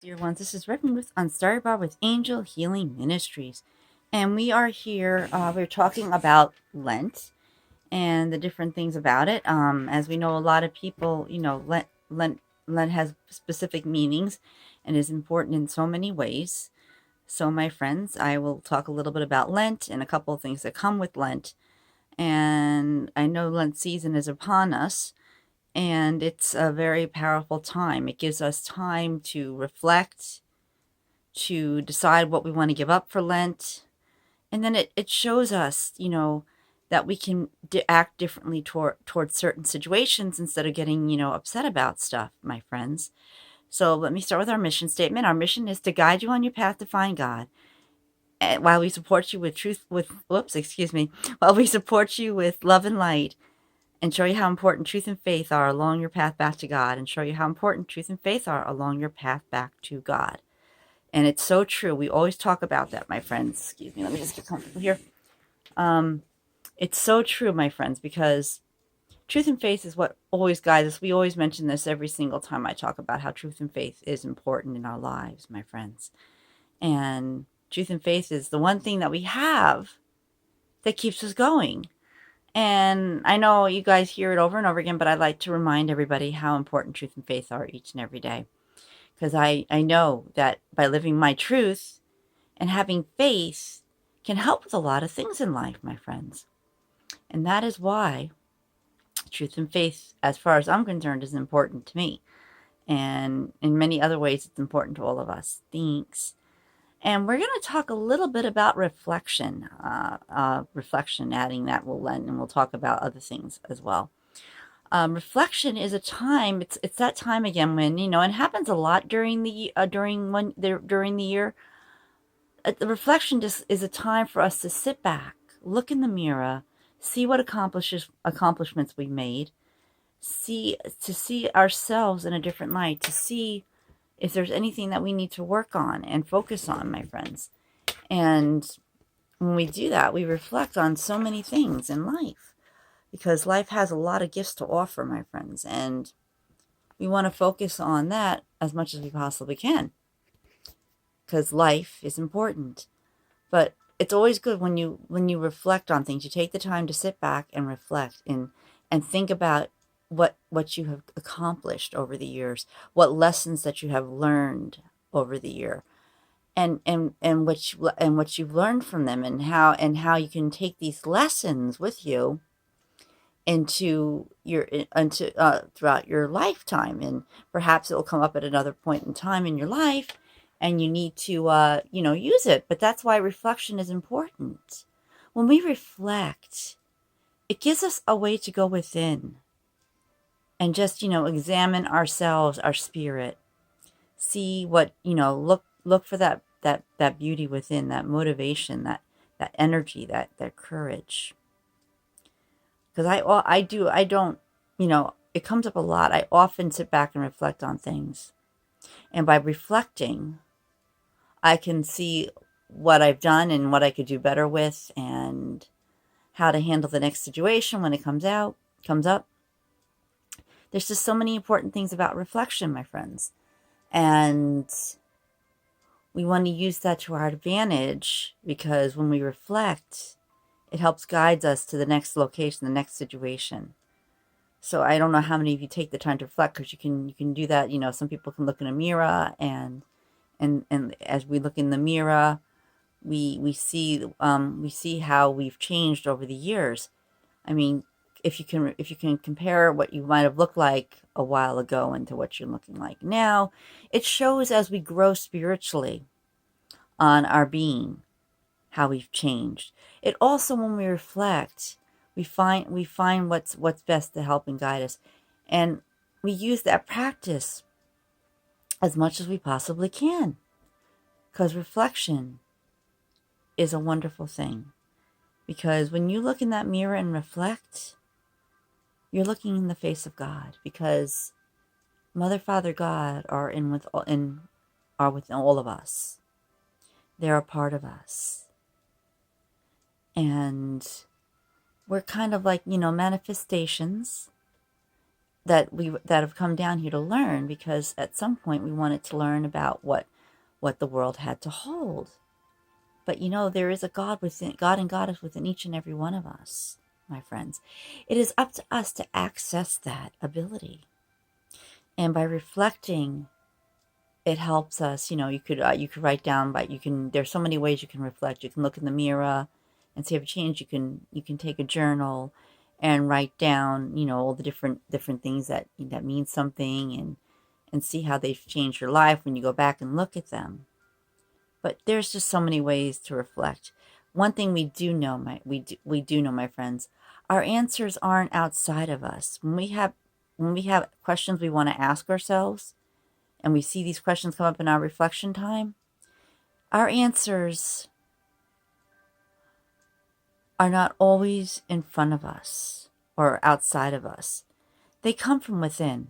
Dear ones, this is Reverend Ruth on Starry Bar with Angel Healing Ministries. And we are here, we're talking about Lent and the different things about it. As we know, a lot of people, Lent has specific meanings and is important in so many ways. So, my friends, I will talk a little bit about Lent and a couple of things that come with Lent. And I know Lent season is upon us, and it's a very powerful time. It gives us time to reflect, to decide what we want to give up for Lent. And then it shows us, that we can act differently towards certain situations instead of getting, upset about stuff, my friends. So let me start with our mission statement. Our mission is to guide you on your path to find God. And while we support you with while we support you with love and light, and show you how important truth and faith are along your path back to God, and show you how important truth and faith are along your path back to God. And it's so true. We always talk about that, my friends. Excuse me. Let me just get comfortable here. Um, it's so true, my friends, because truth and faith is what always guides us. We always mention this every single time I talk about how truth and faith is important in our lives, my friends. And truth and faith is the one thing that we have that keeps us going. And I know you guys hear it over and over again, but I like to remind everybody how important truth and faith are each and every day. Because I know that by living my truth and having faith can help with a lot of things in life, my friends. And that is why truth and faith, as far as I'm concerned, is important to me. And in many other ways, it's important to all of us. Thanks. And we're going to talk a little bit about reflection. Reflection, adding that will Lent, and we'll talk about other things as well. Reflection is a time. It's that time again when and it happens a lot during the year. The reflection just is a time for us to sit back, look in the mirror, see what accomplishments we made, see ourselves in a different light, to see if there's anything that we need to work on and focus on, my friends. And when we do that, we reflect on so many things in life, because life has a lot of gifts to offer, my friends, and we want to focus on that as much as we possibly can, because life is important. But it's always good when you reflect on things. You take the time to sit back and reflect and think about what you have accomplished over the years, what lessons that you have learned over the year, and what you've learned from them, and how you can take these lessons with you into throughout your lifetime. And perhaps it will come up at another point in time in your life, and you need to use it. But that's why reflection is important. When we reflect, it gives us a way to go within and just examine ourselves, our spirit, see what look for that beauty within, that motivation, that energy, that courage. Because I don't, it comes up a lot. I often sit back and reflect on things. And by reflecting, I can see what I've done and what I could do better with, and how to handle the next situation when it comes up. There's just so many important things about reflection, my friends. And we want to use that to our advantage, because when we reflect, it helps guide us to the next location, the next situation. So I don't know how many of you take the time to reflect, because you can do that. Some people can look in a mirror, and as we look in the mirror, we see how we've changed over the years. I mean, if you can compare what you might have looked like a while ago into what you're looking like now, it shows as we grow spiritually on our being how we've changed. It also, when we reflect, we find what's best to help and guide us, and we use that practice as much as we possibly can, because reflection is a wonderful thing. Because when you look in that mirror and reflect, you're looking in the face of God, because Mother, Father, God are within all of us. They're a part of us, and we're kind of like manifestations that have come down here to learn, because at some point we wanted to learn about what the world had to hold. But there is a God within, God and Goddess within each and every one of us, my friends. It is up to us to access that ability. And by reflecting, it helps us. You could write down, but there's so many ways you can reflect. You can look in the mirror and see if it changed. You can take a journal and write down, all the different things that mean something, and see how they've changed your life when you go back and look at them. But there's just so many ways to reflect. One thing we do know, my friends, our answers aren't outside of us. When we have questions we want to ask ourselves, and we see these questions come up in our reflection time, our answers are not always in front of us or outside of us. They come from within.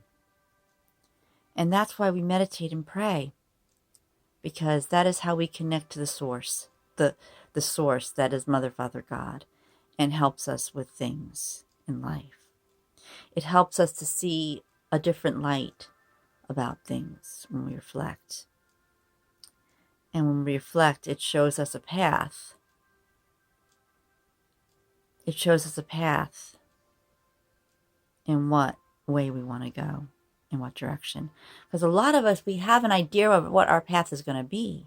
And that's why we meditate and pray, because that is how we connect to the source, the source that is Mother, Father, God, and helps us with things in life. It helps us to see a different light about things when we reflect. And when we reflect, it shows us a path. It shows us a path in what way we want to go, in what direction. Because a lot of us, we have an idea of what our path is going to be.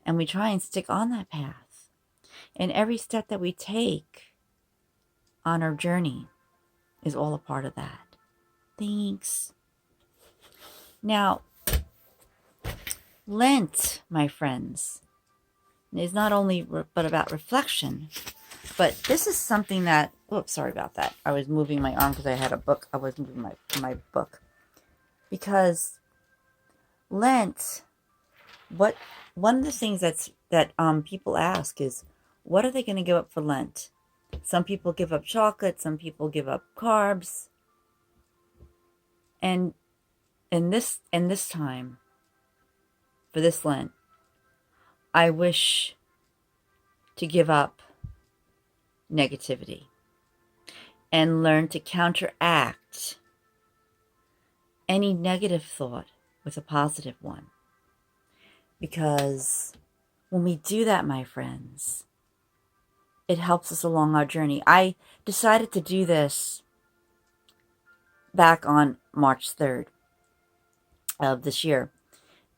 And we try and stick on that path. And every step that we take on our journey is all a part of that. Thanks. Now, Lent, my friends, is not only but about reflection, but this is something that, oops, sorry about that. I was moving my arm because I had a book. I was moving my book. Because Lent, one of the things that people ask is, what are they going to give up for Lent? Some people give up chocolate, some people give up carbs. And in this time, for this Lent, I wish to give up negativity and learn to counteract any negative thought with a positive one. Because when we do that, my friends, it helps us along our journey. I decided to do this back on March 3rd of this year.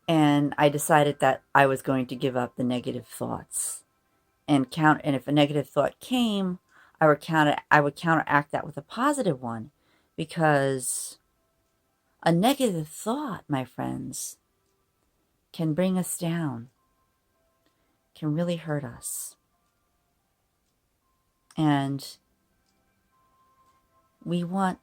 And I decided that I was going to give up the negative thoughts and if a negative thought came, I would counteract that with a positive one, because a negative thought, my friends, can bring us down, can really hurt us. And we want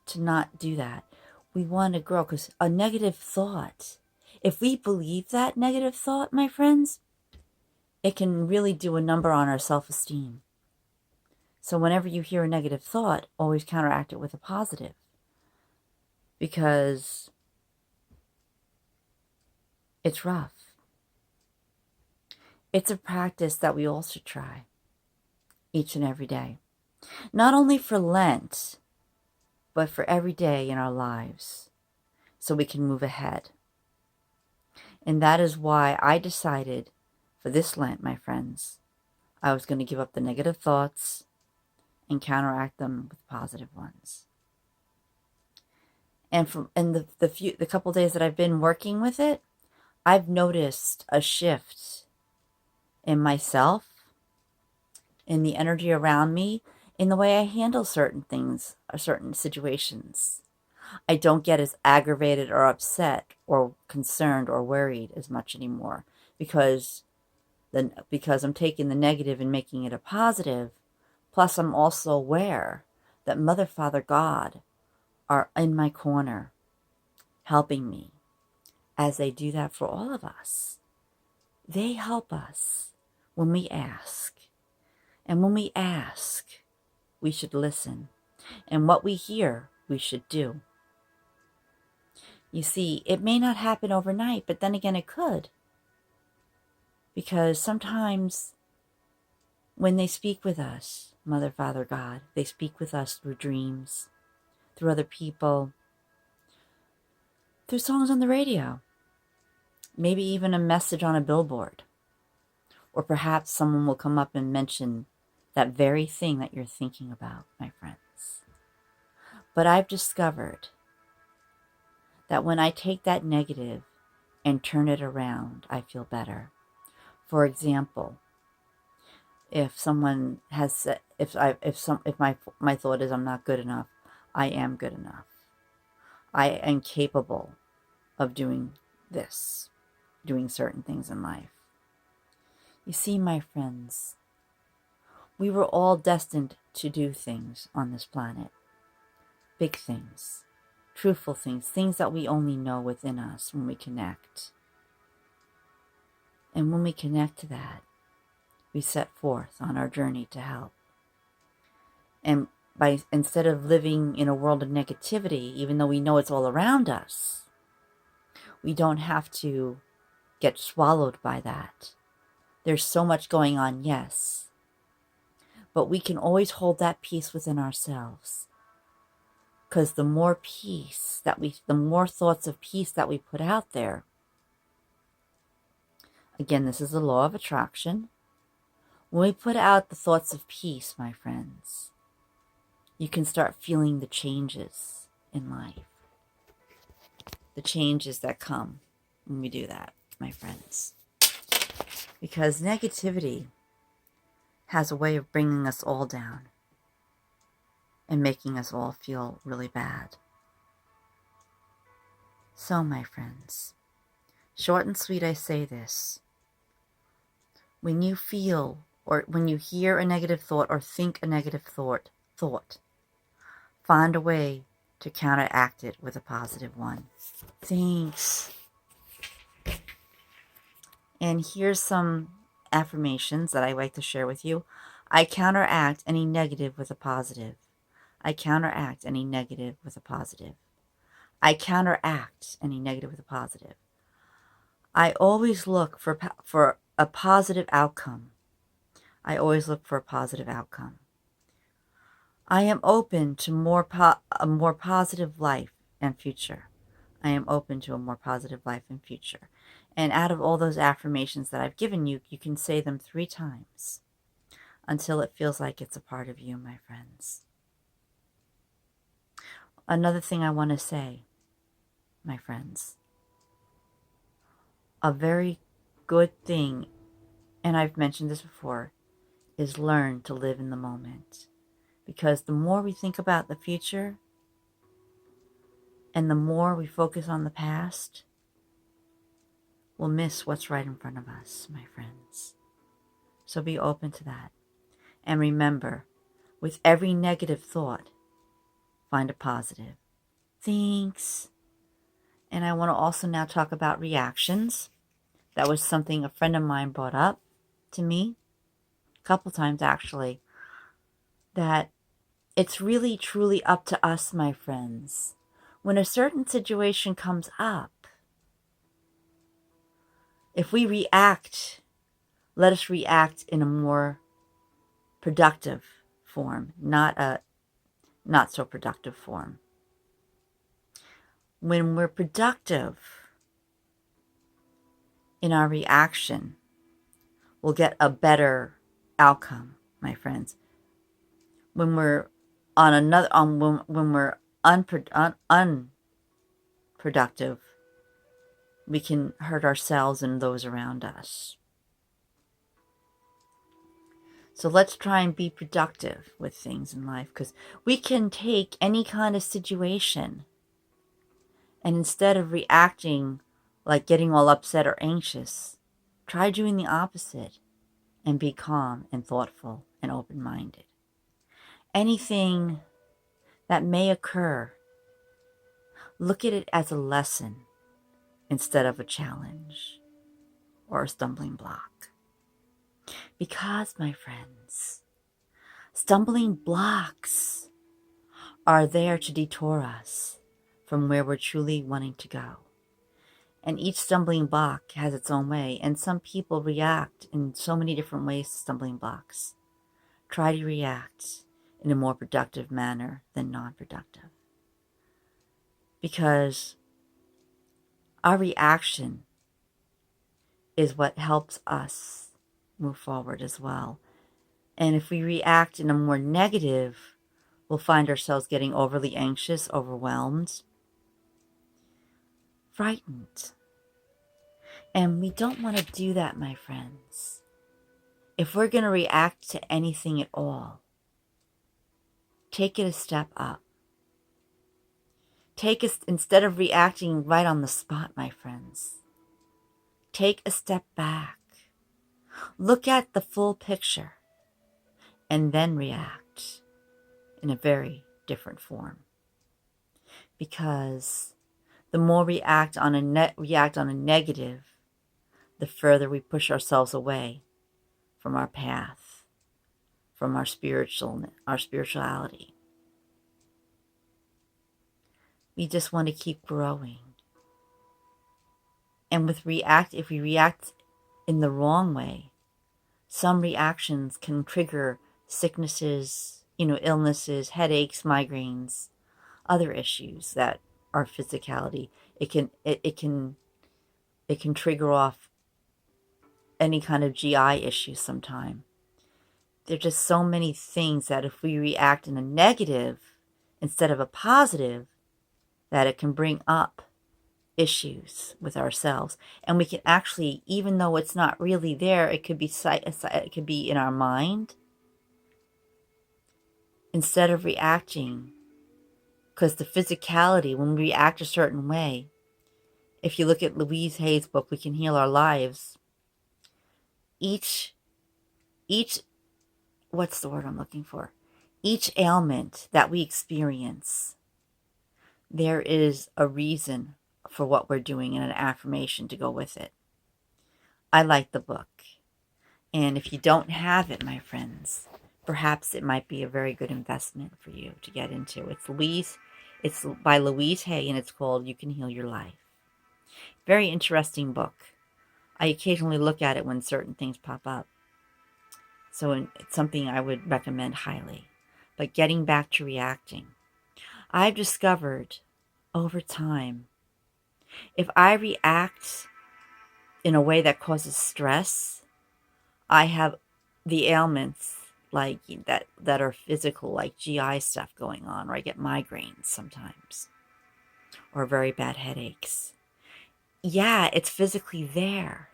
to not do that. We want to grow, because a negative thought, if we believe that negative thought, my friends, it can really do a number on our self-esteem. So whenever you hear a negative thought, always counteract it with a positive. Because it's rough. It's a practice that we all should try each and every day. Not only for Lent, but for every day in our lives, so we can move ahead. And that is why I decided for this Lent, my friends, I was going to give up the negative thoughts and counteract them with positive ones. And the couple days that I've been working with it, I've noticed a shift in myself, in the energy around me, in the way I handle certain things or certain situations. I don't get as aggravated or upset or concerned or worried as much anymore, because I'm taking the negative and making it a positive. Plus, I'm also aware that Mother, Father, God are in my corner, helping me, as they do that for all of us. They help us when we ask. And when we ask, we should listen. And what we hear, we should do. You see, it may not happen overnight, but then again, it could. Because sometimes when they speak with us, Mother, Father, God, they speak with us through dreams, through other people, through songs on the radio, maybe even a message on a billboard. Or perhaps someone will come up and mention that very thing that you're thinking about, my friends. But I've discovered that when I take that negative and turn it around, I feel better. For example, if someone has said, if my thought is I'm not good enough, I am good enough. I am capable of doing this, doing certain things in life. You see, my friends, we were all destined to do things on this planet. Big things, truthful things, things that we only know within us when we connect. And when we connect to that, we set forth on our journey to help. And instead of living in a world of negativity, even though we know it's all around us, we don't have to get swallowed by that. There's so much going on, yes. But we can always hold that peace within ourselves. Because the more peace the more thoughts of peace that we put out there, again, this is the law of attraction. When we put out the thoughts of peace, my friends, you can start feeling the changes in life. The changes that come when we do that, my friends. Because negativity has a way of bringing us all down and making us all feel really bad. So, my friends, short and sweet, I say this. When you feel or when you hear a negative thought or think a negative thought, find a way to counteract it with a positive one. Thanks. And here's some affirmations that I like to share with you. I counteract any negative with a positive. I counteract any negative with a positive. I counteract any negative with a positive. I always look for a positive outcome. I always look for a positive outcome. I am open to a more positive life and future. I am open to a more positive life and future. And out of all those affirmations that I've given you, you can say them 3 times until it feels like it's a part of you, my friends. Another thing I want to say, my friends, a very good thing, and I've mentioned this before, is learn to live in the moment. Because the more we think about the future and the more we focus on the past, we'll miss what's right in front of us, my friends. So be open to that. And remember, with every negative thought, find a positive. Thanks. And I want to also now talk about reactions. That was something a friend of mine brought up to me, a couple times actually, that it's really truly up to us, my friends. When a certain situation comes up, if we react, let us react in a more productive form, not a not so productive form. When we're productive in our reaction, we'll get a better outcome, my friends. When we're when we're unproductive, we can hurt ourselves and those around us. So let's try and be productive with things in life, because we can take any kind of situation and instead of reacting like getting all upset or anxious, try doing the opposite and be calm and thoughtful and open-minded. Anything that may occur, look at it as a lesson instead of a challenge or a stumbling block. Because, my friends, stumbling blocks are there to detour us from where we're truly wanting to go. And each stumbling block has its own way, and some people react in so many different ways to stumbling blocks. Try to react in a more productive manner than non-productive. because our reaction is what helps us move forward as well. And if we react in a more negative, we'll find ourselves getting overly anxious, overwhelmed, frightened. And we don't want to do that, my friends. If we're going to react to anything at all, take it a step up. Instead of reacting right on the spot, my friends, take a step back. Look at the full picture and then react in a very different form. Because the more we react on a negative, the further we push ourselves away from our path, from our spirituality. We just want to keep growing. And if we react in the wrong way, some reactions can trigger sicknesses, illnesses, headaches, migraines, other issues that are physicality. It can trigger off any kind of GI issues sometime. There are just so many things that if we react in a negative instead of a positive, that it can bring up issues with ourselves. And we can actually, even though it's not really there, it could be in our mind. Instead of reacting, because the physicality, when we react a certain way, if you look at Louise Hay's book, We Can Heal Our Lives, each what's the word I'm looking for? Each ailment that we experience, there is a reason for what we're doing and an affirmation to go with it. I like the book. And if you don't have it, my friends, perhaps it might be a very good investment for you to get into. It's by Louise Hay, and it's called You Can Heal Your Life. Very interesting book. I occasionally look at it when certain things pop up. So it's something I would recommend highly. But getting back to reacting, I've discovered over time, if I react in a way that causes stress, I have the ailments like that are physical, like GI stuff going on, or I get migraines sometimes, or very bad headaches. Yeah, it's physically there,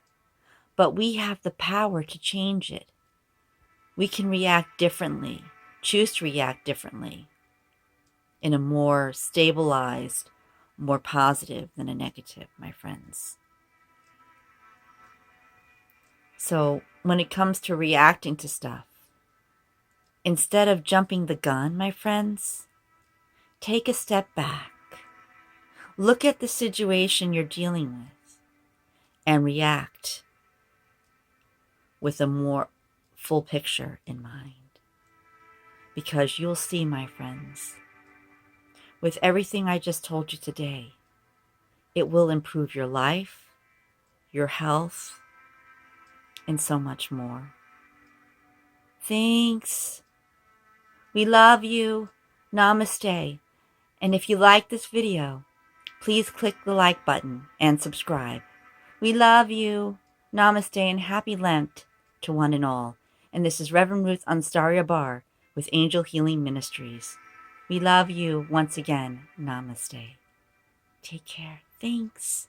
but we have the power to change it. We can react differently, choose to react differently, in a more stabilized, more positive than a negative, my friends. So when it comes to reacting to stuff, instead of jumping the gun, my friends, take a step back. Look at the situation you're dealing with and react with a more full picture in mind. Because you'll see, my friends, with everything I just told you today, it will improve your life, your health, and so much more. Thanks. We love you. Namaste. And if you like this video, please click the like button and subscribe. We love you. Namaste and happy Lent to one and all. And this is Reverend Ruth Anstaria Bar with Angel Healing Ministries. We love you once again. Namaste. Take care. Thanks.